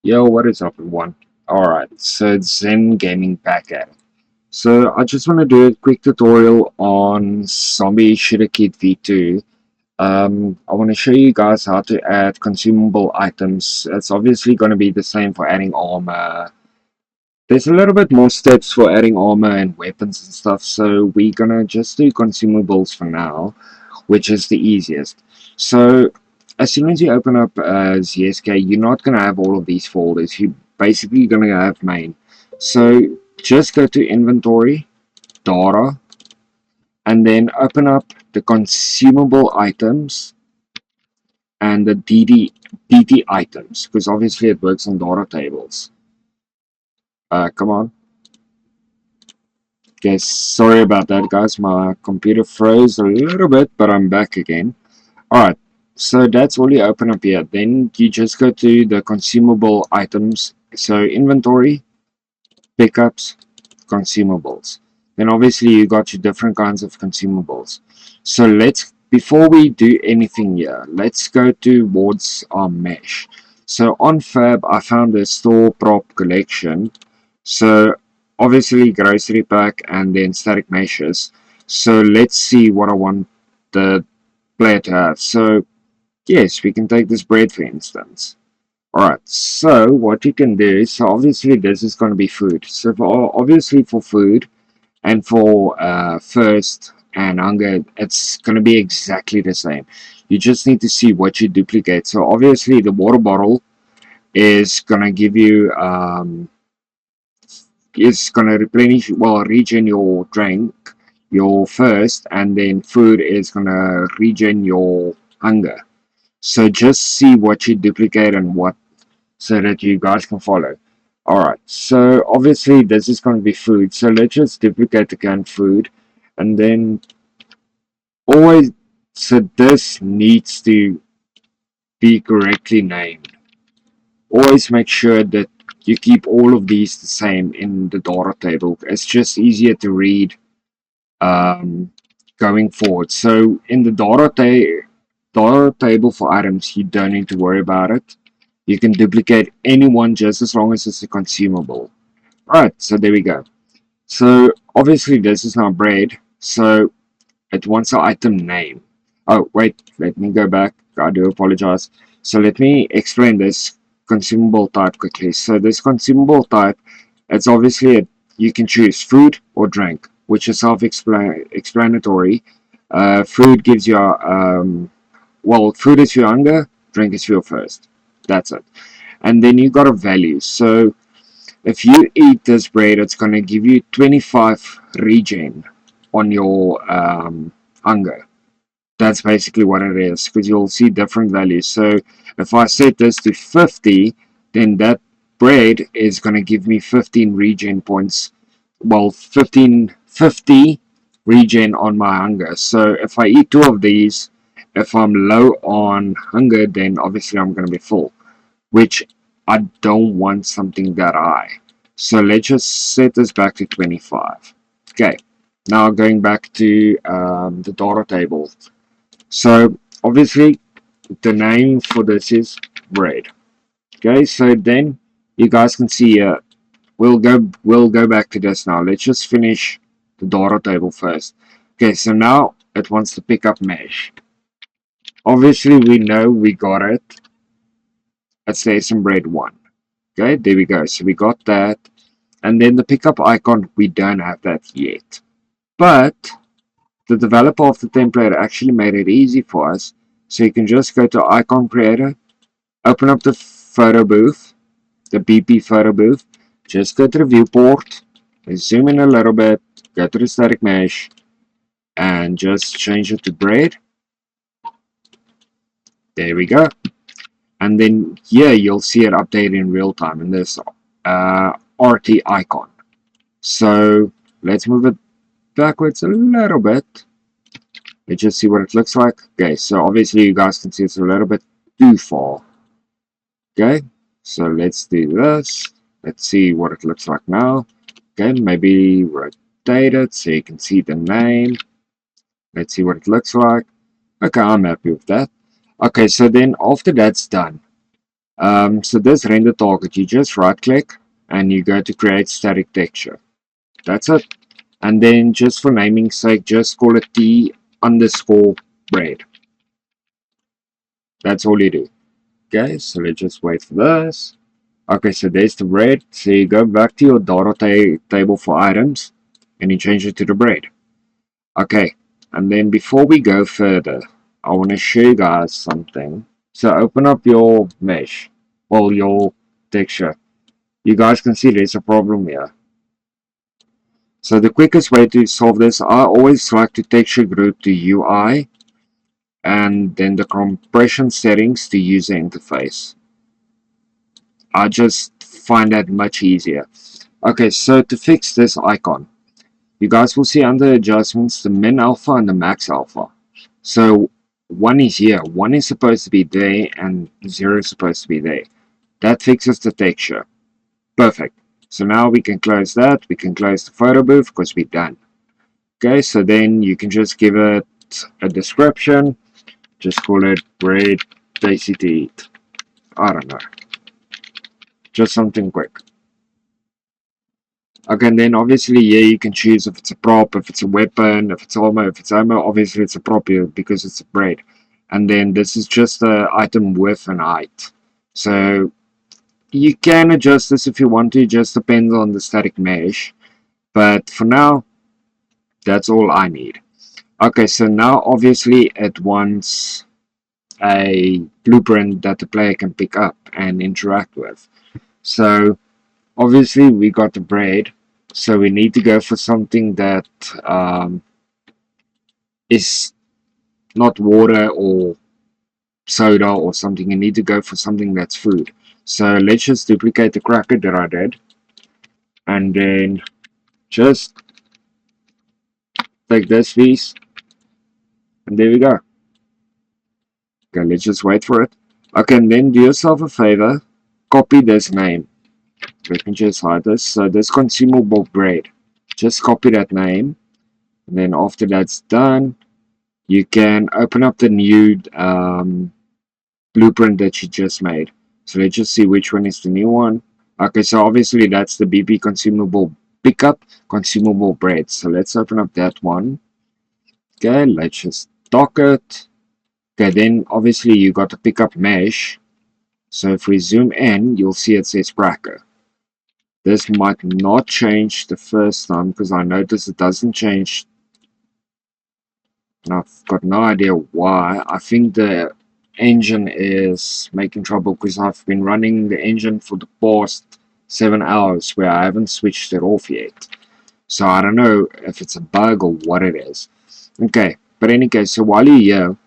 Yo, what is up, everyone? Alright, so it's Zen Gaming back at it. So I just want to do a quick tutorial on Zombie Shooter Kit V2. I want to show you guys how to add consumable items. It's obviously going to be the same for adding armor. There's a little bit more steps for adding armor and weapons and stuff, so we're going to just do consumables for now, which is the easiest. So as soon as you open up ZSK, you're not going to have all of these folders. You're basically going to have main. So just go to inventory, data, and then open up the consumable items and the DT items, because obviously it works on data tables. Come on. Guys, sorry about that, guys. My computer froze a little bit, but I'm back again. Alright, so that's all you open up here. Then you just go to the consumable items. So inventory, pickups, consumables. Then obviously you got your different kinds of consumables. So before we do anything here, let's go towards our mesh. So on Fab, I found a store prop collection. So obviously grocery pack and then static meshes. So let's see what I want the player to have. So yes, we can take this bread for instance. Alright, so what you can do, so obviously this is going to be food. So obviously for food and for thirst and hunger, it's going to be exactly the same. You just need to see what you duplicate. So obviously the water bottle is going to give you, is going to replenish, well, regen your drink, your thirst, and then food is going to regen your hunger. So just see what you duplicate and what, so that you guys can follow. Alright, so obviously this is going to be food. So let's just duplicate the canned food. And then always, so this needs to be correctly named. Always make sure that you keep all of these the same in the data table. It's just easier to read um, going forward. So in the data table for items, you don't need to worry about it. You can duplicate any one just as long as it's a consumable. Alright, so there we go. So obviously this is now bread, so it wants an item name. Oh wait, let me go back. I do apologize. So let me explain this consumable type quickly. So this consumable type, it's obviously you can choose food or drink, which is self-explanatory. Food gives you well, food is your hunger, drink is your thirst. That's it. And then you got a value. So if you eat this bread, it's going to give you 25 regen on your hunger. That's basically what it is, because you'll see different values. So if I set this to 50, then that bread is going to give me 15 regen points. Well, 50 regen on my hunger. So if I eat two of these, if I'm low on hunger, then obviously I'm going to be full, which I don't want something that high. So let's just set this back to 25. Okay, now going back to the data table. So obviously the name for this is bread. Okay, so then you guys can see we'll go back to this now. Let's just finish the data table first. Okay, so now it wants to pick up mesh. Obviously we know we got it. It says some bread 1. Okay, there we go. So we got that. And then the pickup icon, we don't have that yet. But the developer of the template actually made it easy for us. So you can just go to icon creator, open up the photo booth, the BP photo booth, just go to the viewport, zoom in a little bit, go to the static mesh, and just change it to bread. There we go. And then here you'll see it update in real time in this RT icon. So let's move it backwards a little bit. Let's just see what it looks like. Okay, so obviously you guys can see it's a little bit too far. Okay, so let's do this. Let's see what it looks like now. Okay, maybe rotate it so you can see the name. Let's see what it looks like. Okay, I'm happy with that. Okay, so then after that's done, So this render target, you just right click and you go to create static texture. That's it. And then just for naming sake, just call it T underscore bread. That's all you do. Okay, so let's just wait for this. Okay, so there's the bread. So you go back to your data table for items and you change it to the bread. Okay, and then before we go further, I want to show you guys something. So open up your mesh, well, your texture. You guys can see there's a problem here. So the quickest way to solve this, I always like to texture group to UI and then the compression settings to user interface. I just find that much easier. Okay, so to fix this icon, you guys will see under adjustments the min alpha and the max alpha. So one is here, one is supposed to be there, and 0 is supposed to be there. That fixes the texture. Perfect. So now we can close that. We can close the photo booth because we're done. Okay, so then you can just give it a description. Just call it bread tasty to eat. I don't know. Just something quick. Okay, and then obviously, yeah, you can choose if it's a prop, if it's a weapon, if it's armor. If it's armor, obviously it's a prop here because it's a bread. And then this is just the item width and height. So you can adjust this if you want to, it just depends on the static mesh. But for now, that's all I need. Okay, so now obviously it wants a blueprint that the player can pick up and interact with. So obviously we got the bread, so we need to go for something that is not water or soda or something. You need to go for something that's food. So let's just duplicate the cracker that I did and then just take this piece and there we go. Okay, let's just wait for it. Okay, and then do yourself a favor, copy this name. Let me just hide this. So this consumable bread, just copy that name. And then after that's done, you can open up the new blueprint that you just made. So let's just see which one is the new one. Okay, so obviously that's the BP consumable pickup consumable bread. So let's open up that one. Okay, let's just dock it. Okay, then obviously you got to pick up mesh. So if we zoom in, you'll see it says cracker. This might not change the first time because I noticed it doesn't change. And I've got no idea why. I think the engine is making trouble because I've been running the engine for the past 7 hours where I haven't switched it off yet. So I don't know if it's a bug or what it is. Okay, but in any case, so while you're here,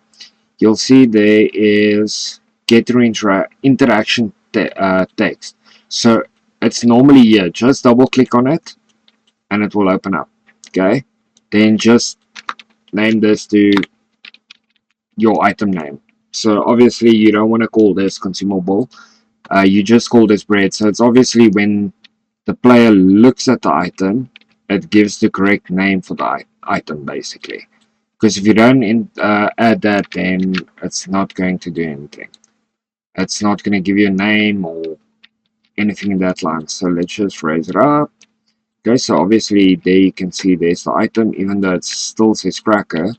you'll see there is getter interaction text. So it's normally here. Just double click on it and it will open up. Okay, then just name this to your item name. So obviously you don't want to call this consumable. You just call this bread. So it's obviously when the player looks at the item, it gives the correct name for the item basically. Because if you don't add that, then it's not going to do anything. It's not going to give you a name or anything in that line. So let's just raise it up. Okay, so obviously there you can see there's the item, even though it still says cracker,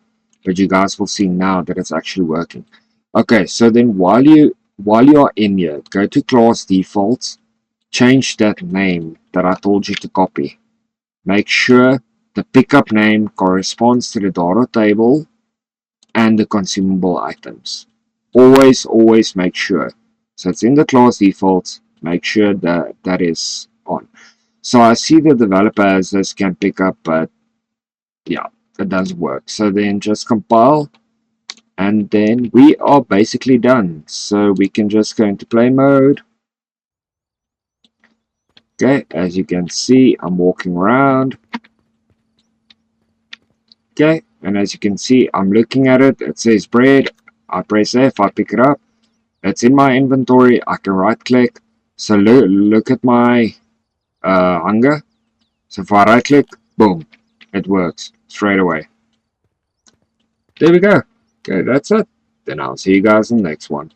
but you guys will see now that it's actually working. Okay, so then while you are in here, go to class defaults, change that name that I told you to copy. Make sure the pickup name corresponds to the data table and the consumable items. Always make sure. So it's in the class defaults, make sure that that is on. So I see the developer as this can pick up, but yeah, it does work. So then just compile and then we are basically done. So we can just go into play mode. Okay, as you can see, I'm walking around. Okay, and as you can see, I'm looking at it. It says bread. I press F, I pick it up. It's in my inventory. I can right click. So look at my hunger. So if I right click, boom, it works straight away. There we go. Okay, that's it. Then I'll see you guys in the next one.